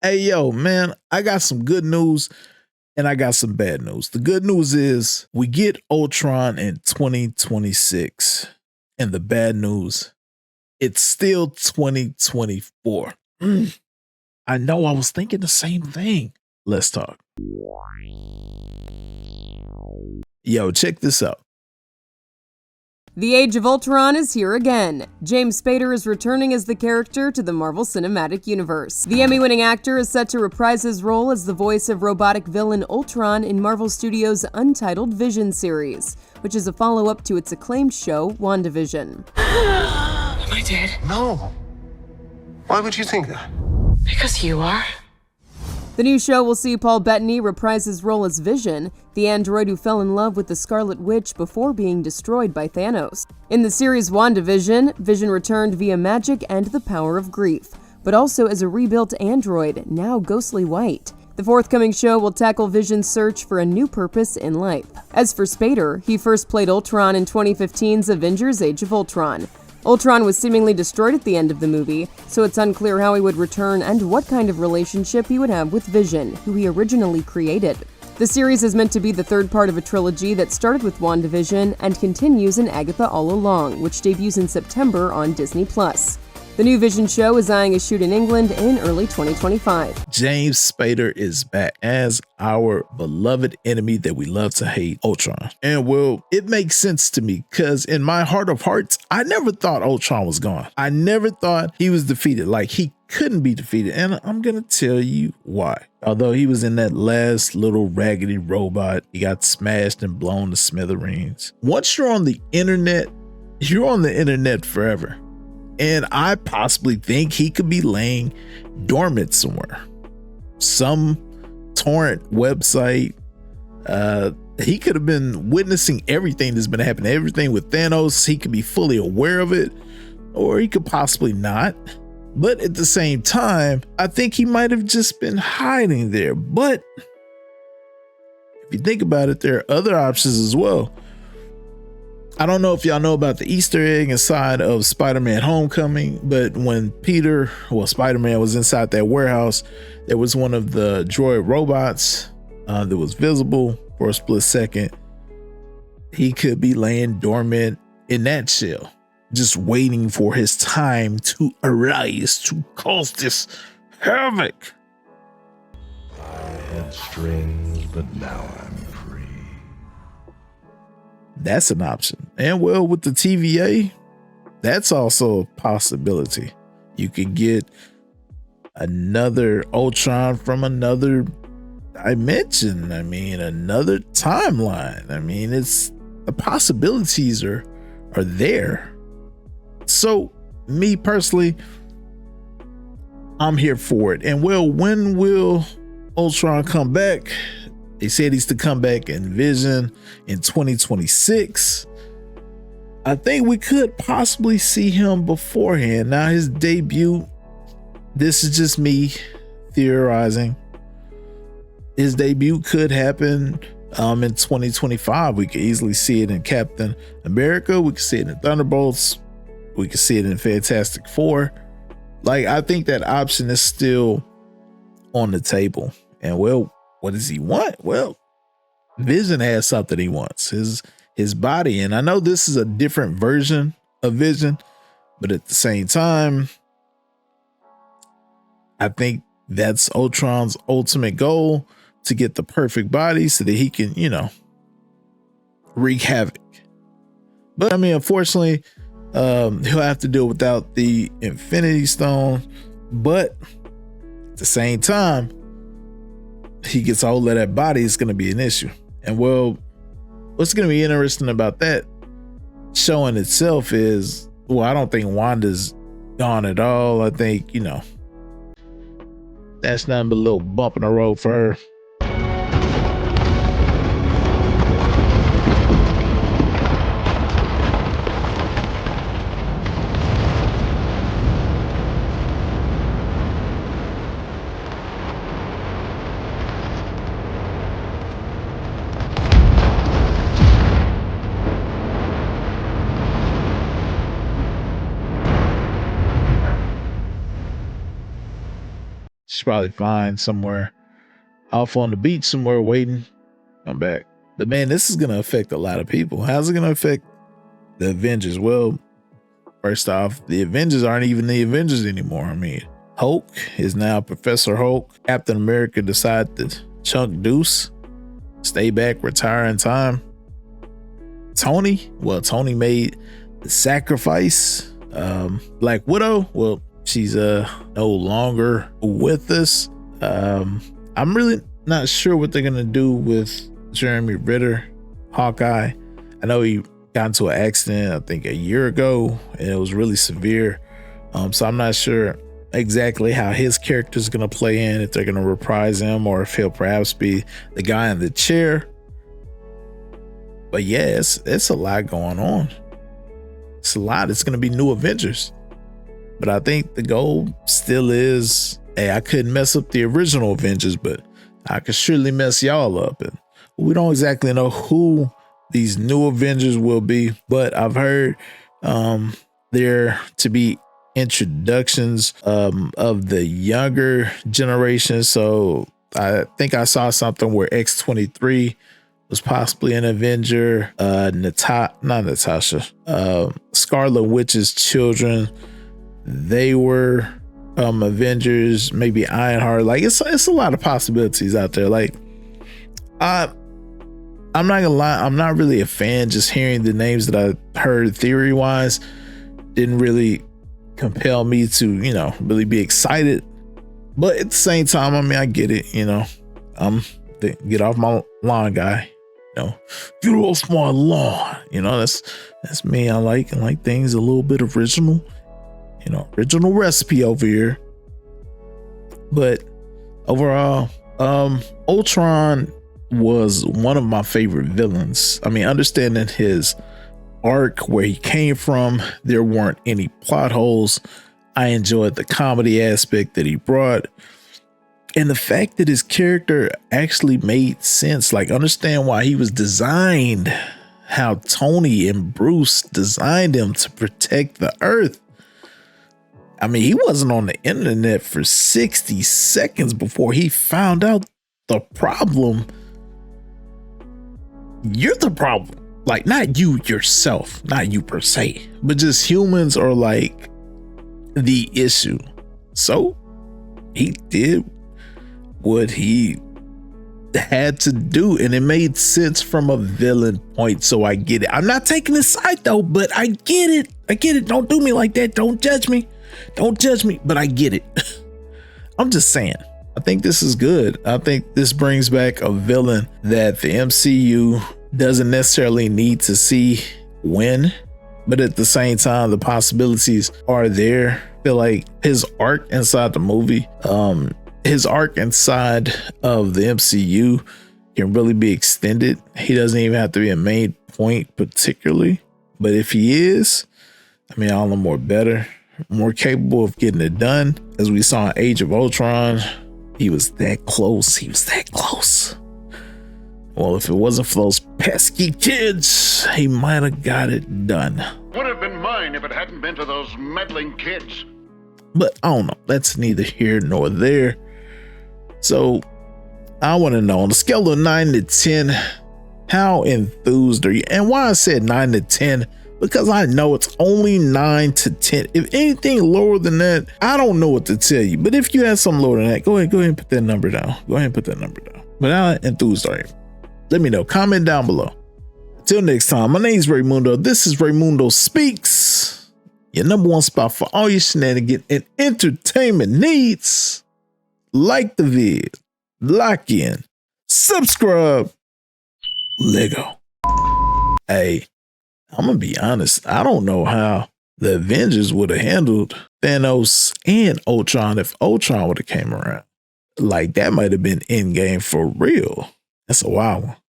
Hey, yo, man, I got some good news and I got some bad news. The good news is we get Ultron in 2026. And the bad news, it's still 2024. I know, I was thinking the same thing. Let's talk. Yo, check this out. The Age of Ultron is here again. James Spader is returning as the character to the Marvel Cinematic Universe. The Emmy-winning actor is set to reprise his role as the voice of robotic villain Ultron in Marvel Studios' Untitled Vision series, which is a follow-up to its acclaimed show, WandaVision. Am I dead? No. Why would you think that? Because you are. The new show will see Paul Bettany reprise his role as Vision, the android who fell in love with the Scarlet Witch before being destroyed by Thanos. In the series WandaVision, Vision returned via magic and the power of grief, but also as a rebuilt android, now ghostly white. The forthcoming show will tackle Vision's search for a new purpose in life. As for Spader, he first played Ultron in 2015's Avengers: Age of Ultron. Ultron was seemingly destroyed at the end of the movie, so it's unclear how he would return and what kind of relationship he would have with Vision, who he originally created. The series is meant to be the third part of a trilogy that started with WandaVision and continues in Agatha All Along, which debuts in September on Disney+. The new Vision show is eyeing a shoot in England in early 2025. James Spader is back as our beloved enemy that we love to hate, Ultron. And well, it makes sense to me because in my heart of hearts, I never thought Ultron was gone. I never thought he was defeated. Like, he couldn't be defeated. And I'm going to tell you why. Although he was in that last little raggedy robot, he got smashed and blown to smithereens. Once you're on the internet, you're on the internet forever. And I possibly think he could be laying dormant somewhere. Some torrent website. He could have been witnessing everything that's been happening. Everything with Thanos, he could be fully aware of it, or he could possibly not. But at the same time, I think he might have just been hiding there. But if you think about it, there are other options as well. I don't know if y'all know about the Easter egg inside of Spider-Man Homecoming, but when Spider-Man was inside that warehouse, there was one of the droid robots that was visible for a split second. He could be laying dormant in that shell, just waiting for his time to arise to cause this havoc. I had strings, but now I'm free. That's an option. And well, with the TVA, that's also a possibility. You could get another Ultron from another dimension. I mean, another timeline. I mean, it's the possibilities are there. So me personally, I'm here for it. And well, when will Ultron come back? They said he's to come back in Vision in 2026. I think we could possibly see him beforehand. Now his debut, this is just me theorizing. His debut could happen in 2025. We could easily see it in Captain America. We could see it in Thunderbolts. We could see it in Fantastic Four. Like, I think that option is still on the table. And well, what does he want? Well, Vision has something he wants, his body. And I know this is a different version of Vision, but at the same time, I think that's Ultron's ultimate goal, to get the perfect body so that he can, wreak havoc. But I mean, unfortunately, he'll have to do it without the Infinity Stone. But at the same time, he gets a hold of that body, it's going to be an issue. And well, what's going to be interesting about that show in itself is, well, I don't think Wanda's gone at all. I think, that's nothing but a little bump in the road for her. She's probably fine somewhere off on the beach somewhere waiting. I'm back. But man, this is going to affect a lot of people. How's it going to affect the Avengers? Well, first off, the Avengers aren't even the Avengers anymore. I mean, Hulk is now Professor Hulk. Captain America decided to chunk deuce, stay back, retire in time. Tony made the sacrifice. Black Widow, well, she's no longer with us. I'm really not sure what they're gonna do with Jeremy Ritter, Hawkeye. I know he got into an accident, I think a year ago, and it was really severe. So I'm not sure exactly how his character is gonna play in, if they're gonna reprise him or if he'll perhaps be the guy in the chair. But yeah, it's a lot going on. It's a lot. It's going to be new Avengers. But I think the goal still is, hey, I couldn't mess up the original Avengers, but I could surely mess y'all up. And we don't exactly know who these new Avengers will be, but I've heard there to be introductions of the younger generation. So I think I saw something where X-23 was possibly an Avenger. Scarlet Witch's children, they were Avengers. Maybe Ironheart. Like it's a lot of possibilities out there. Like I'm not gonna lie, I'm not really a fan. Just hearing the names that I heard theory wise didn't really compel me to, really be excited. But at the same time, I mean, I get it. I'm the get off my lawn guy. Get off my lawn. That's me. I like things a little bit original. Original recipe over here. But overall, Ultron was one of my favorite villains. I mean, understanding his arc, where he came from, there weren't any plot holes. I enjoyed the comedy aspect that he brought. And the fact that his character actually made sense, like understand why he was designed, how Tony and Bruce designed him to protect the Earth. I mean, he wasn't on the internet for 60 seconds before he found out the problem. You're the problem. Like, not you yourself, not you per se, but just humans are like the issue. So he did what he had to do, and it made sense from a villain point. So I get it. I'm not taking his side though, but I get it. Don't do me like that. Don't judge me, but I get it. I'm just saying, I think this is good. I think this brings back a villain that the MCU doesn't necessarily need to see win, but at the same time, the possibilities are there. I feel like his arc inside the movie, his arc inside of the MCU can really be extended. He doesn't even have to be a main point particularly, but if he is, I mean, all the more better, more capable of getting it done. As we saw in Age of Ultron, he was that close. Well, if it wasn't for those pesky kids, he might have got it done. Would have been mine if it hadn't been to those meddling kids. But I don't know. That's neither here nor there. So I want to know, on a scale of 9 to 10, how enthused are you? And why I said 9 to 10, because I know it's only 9 to 10. If anything lower than that, I don't know what to tell you. But if you have something lower than that, go ahead and put that number down. But how enthused are you? Let me know. Comment down below. Till next time, my name is Raymundo. This is Raymundo Speaks, your number one spot for all your shenanigans and entertainment needs. Like the vid, lock in, subscribe, Lego. Hey, I'm gonna be honest. I don't know how the Avengers would have handled Thanos and Ultron if Ultron would have came around. Like, that might have been Endgame for real. That's a wild one.